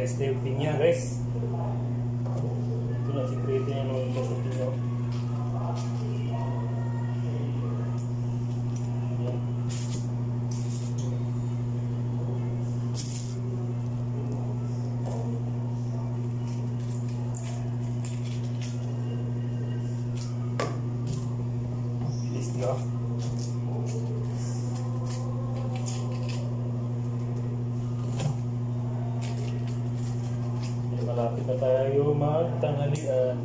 Esta yung pinya guys. Ito na sikreto niya nung ito sa pinya. Bilis nyo. Malapit na tayo magtanghalian.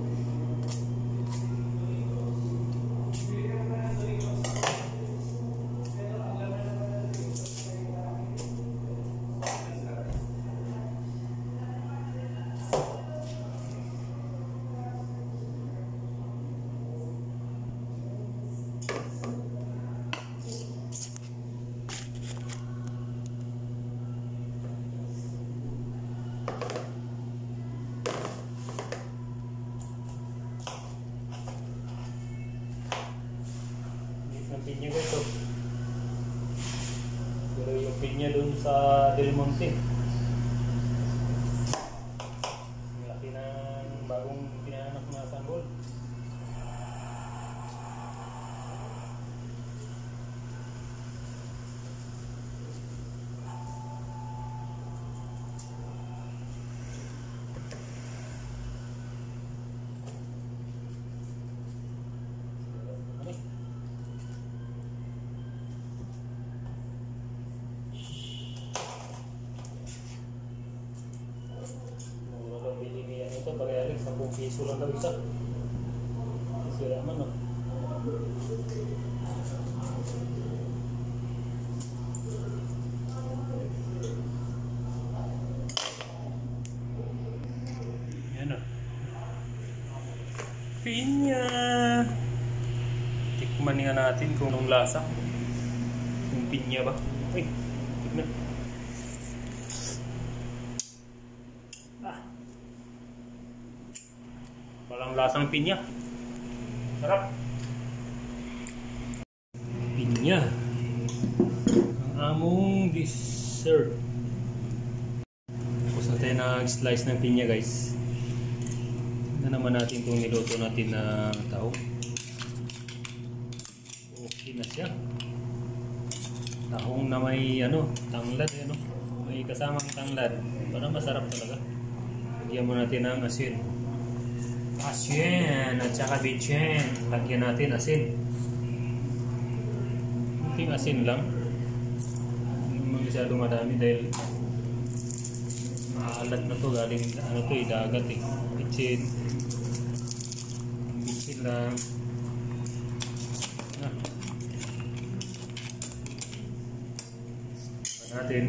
Ng pinya guys, oh. Pero yung pinya dun sa Del Monte, laki ng bagong pinahanap na sanggol. Ito pag Alex, 10 piso lang daw isa. Sira man, no? Yan, no? Pinya! Tikman nga natin kung anong lasa. Yung pinya ba? Uy, tikman. Walang lasang pinya. Sarap. Pinya. Ang among dessert. Tapos natin nag-slice ng pinya guys. Tignan naman natin kung niluto natin na tao. Okay na siya. Tahong na may tanglad. May kasamang tanglad. Parang masarap talaga. Lagyan mo natin ng asin. Asin at saka bitchin. Lagyan natin asin. Kunting asin lang. Hindi naman masyado madami dahil maalat na to. Galing dagat eh. Bitchin. Bitchin lang. Natin.